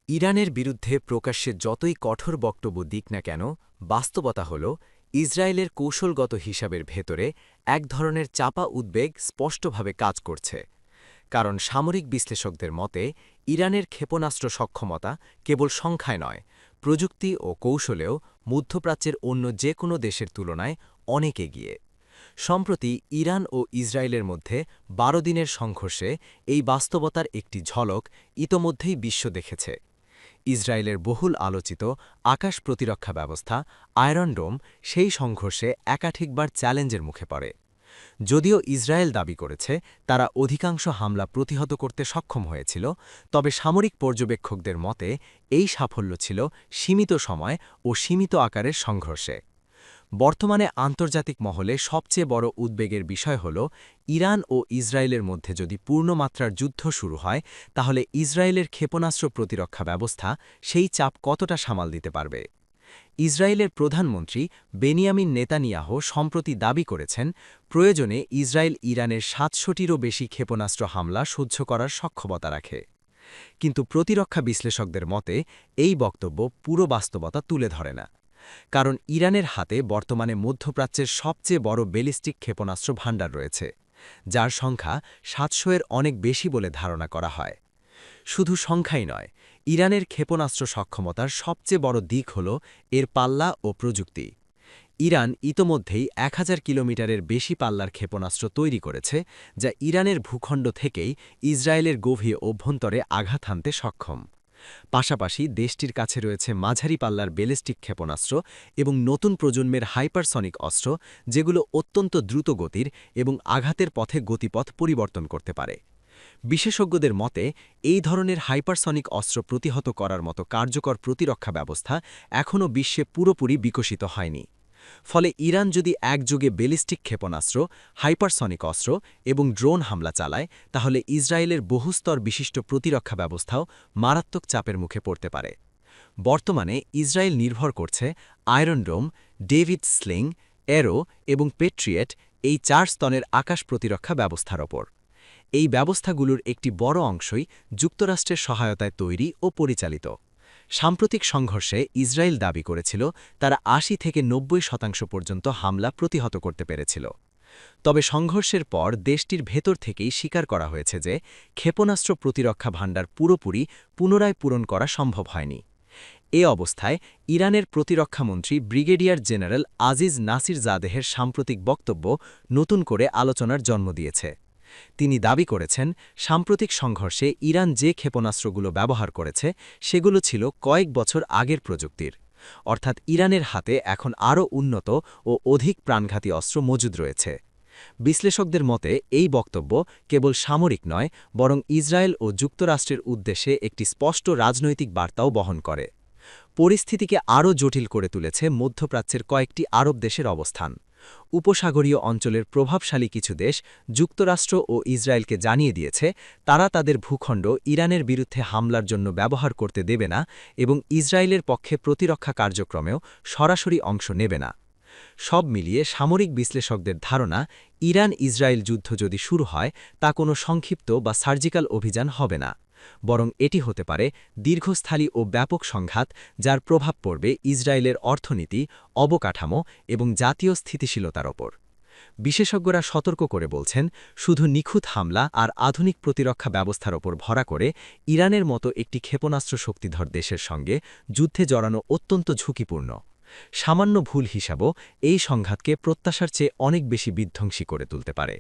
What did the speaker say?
ইরানের বিরুদ্ধে প্রকাশ্যে যতই কঠোর বক্তব্য দিক না কেন, বাস্তবতা হল ইসরায়েলের কৌশলগত হিসাবের ভেতরে এক ধরনের চাপা উদ্বেগ স্পষ্টভাবে কাজ করছে। কারণ সামরিক বিশ্লেষকদের মতে ইরানের ক্ষেপণাস্ত্র সক্ষমতা কেবল সংখ্যায় নয়, প্রযুক্তি ও কৌশলেও মধ্যপ্রাচ্যের অন্য যে কোনো দেশের তুলনায় অনেক এগিয়ে। সম্প্রতি ইরান ও ইসরায়েলের মধ্যে ১২ দিনের সংঘর্ষে এই বাস্তবতার একটি ঝলক ইতোমধ্যেই বিশ্ব দেখেছে। ইসরায়েলের বহুল আলোচিত আকাশ প্রতিরক্ষা ব্যবস্থা আয়রন ডোম সেই সংঘর্ষে একাধিকবার চ্যালেঞ্জের মুখে পড়ে। যদিও ইসরায়েল দাবি করেছে তারা অধিকাংশ হামলা প্রতিহত করতে সক্ষম হয়েছিল, তবে সামরিক পর্যবেক্ষকদের মতে এই সাফল্য ছিল সীমিত সময় ও সীমিত আকারের সংঘর্ষে। বর্তমানে আন্তর্জাতিক মহলে সবচেয়ে বড় উদ্বেগের বিষয় হল ইরান ও ইসরায়েলের মধ্যে যদি পূর্ণমাত্রার যুদ্ধ শুরু হয়, তাহলে ইসরায়েলের ক্ষেপণাস্ত্র প্রতিরক্ষা ব্যবস্থা সেই চাপ কতটা সামাল দিতে পারবে। ইসরায়েলের প্রধানমন্ত্রী বেনিয়ামিন নেতানিয়াহু সম্প্রতি দাবি করেছেন প্রয়োজনে ইসরায়েল ইরানের ৭০০টিরও বেশি ক্ষেপণাস্ত্র হামলা সহ্য করার সক্ষমতা রাখে। কিন্তু প্রতিরক্ষা বিশ্লেষকদের মতে এই বক্তব্য পুরো বাস্তবতা তুলে ধরে না। কারণ ইরানের হাতে বর্তমানে মধ্যপ্রাচ্যের সবচেয়ে বড় ব্যালিস্টিক ক্ষেপণাস্ত্র ভাণ্ডার রয়েছে, যার সংখ্যা ৭০০-এর অনেক বেশি বলে ধারণা করা হয়। শুধু সংখ্যাই নয়, ইরানের ক্ষেপণাস্ত্র সক্ষমতার সবচেয়ে বড় দিক হল এর পাল্লা ও প্রযুক্তি। ইরান ইতোমধ্যেই ১০০০ কিলোমিটারের বেশি পাল্লার ক্ষেপণাস্ত্র তৈরি করেছে, যা ইরানের ভূখণ্ড থেকেই ইসরায়েলের গভীর অভ্যন্তরে আঘাত হানতে সক্ষম। পাশাপাশি দেশটির কাছে রয়েছে মাঝারি পাল্লার ব্যালিস্টিক ক্ষেপণাস্ত্র এবং নতুন প্রজন্মের হাইপারসনিক অস্ত্র, যেগুলো অত্যন্ত দ্রুত গতির এবং আঘাতের পথে গতিপথ পরিবর্তন করতে পারে। বিশেষজ্ঞদের মতে এই ধরনের হাইপারসনিক অস্ত্র প্রতিহত করার মতো কার্যকর প্রতিরক্ষা ব্যবস্থা এখনও বিশ্বে পুরোপুরি বিকশিত হয়নি। ফলে ইরান যদি একযোগে ব্যালিস্টিক ক্ষেপণাস্ত্র, হাইপারসনিক অস্ত্র এবং ড্রোন হামলা চালায়, তাহলে ইসরায়েলের বহুস্তর বিশিষ্ট প্রতিরক্ষা ব্যবস্থাও মারাত্মক চাপের মুখে পড়তে পারে। বর্তমানে ইসরায়েল নির্ভর করছে আয়রন ডোম, ডেভিড স্লিং, অ্যারো এবং পেট্রিয়েট এই ৪ স্তনের আকাশ প্রতিরক্ষা ব্যবস্থার ওপর। এই ব্যবস্থাগুলোর একটি বড় অংশই যুক্তরাষ্ট্রের সহায়তায় তৈরি ও পরিচালিত। সাম্প্রতিক সংঘর্ষে ইসরায়েল দাবি করেছিল তারা ৮০ থেকে ৯০% পর্যন্ত হামলা প্রতিহত করতে পেরেছিল। তবে সংঘর্ষের পর দেশটির ভেতর থেকেই স্বীকার করা হয়েছে যে ক্ষেপণাস্ত্র প্রতিরক্ষা ভাণ্ডার পুরোপুরি পুনরায় পূরণ করা সম্ভব হয়নি। এ অবস্থায় ইরানের প্রতিরক্ষামন্ত্রী ব্রিগেডিয়ার জেনারেল আজিজ নাসির জাদেহের সাম্প্রতিক বক্তব্য নতুন করে আলোচনার জন্ম দিয়েছে। তিনি দাবি করেছেন সাম্প্রতিক সংঘর্ষে ইরান যে ক্ষেপণাস্ত্রগুলো ব্যবহার করেছে সেগুলো ছিল কয়েক বছর আগের প্রযুক্তির, অর্থাৎ ইরানের হাতে এখন আরও উন্নত ও অধিক প্রাণঘাতী অস্ত্র মজুদ রয়েছে। বিশ্লেষকদের মতে এই বক্তব্য কেবল সামরিক নয়, বরং ইসরায়েল ও যুক্তরাষ্ট্রের উদ্দেশ্যে একটি স্পষ্ট রাজনৈতিক বার্তাও বহন করে। পরিস্থিতিকে আরও জটিল করে তুলেছে মধ্যপ্রাচ্যের কয়েকটি আরব দেশের অবস্থান। উপসাগরীয় অঞ্চলের প্রভাবশালী কিছু দেশ যুক্তরাষ্ট্র ও ইসরায়েলকে জানিয়ে দিয়েছে তারা তাদের ভূখণ্ড ইরানের বিরুদ্ধে হামলার জন্য ব্যবহার করতে দেবে না এবং ইসরায়েলের পক্ষে প্রতিরক্ষা কার্যক্রমেও সরাসরি অংশ নেবে না। সব মিলিয়ে সামরিক বিশ্লেষকদের ধারণা, ইরান ইসরায়েল যুদ্ধ যদি শুরু হয় তা কোনো সংক্ষিপ্ত বা সার্জিক্যাল অভিযান হবে না, বরং এটি হতে পারে দীর্ঘস্থায়ী ও ব্যাপক সংঘাত, যার প্রভাব পড়বে ইসরায়েলের অর্থনীতি, অবকাঠামো এবং জাতীয় স্থিতিশীলতার ওপর। বিশেষজ্ঞরা সতর্ক করে বলছেন, শুধু নিখুঁত হামলা আর আধুনিক প্রতিরক্ষা ব্যবস্থার ওপর ভরা করে ইরানের মতো একটি ক্ষেপণাস্ত্র শক্তিধর দেশের সঙ্গে যুদ্ধে জড়ানো অত্যন্ত ঝুঁকিপূর্ণ। সামান্য ভুল হিসাবও এই সংঘাতকে প্রত্যাশার চেয়ে অনেক বেশি বিধ্বংসী করে তুলতে পারে।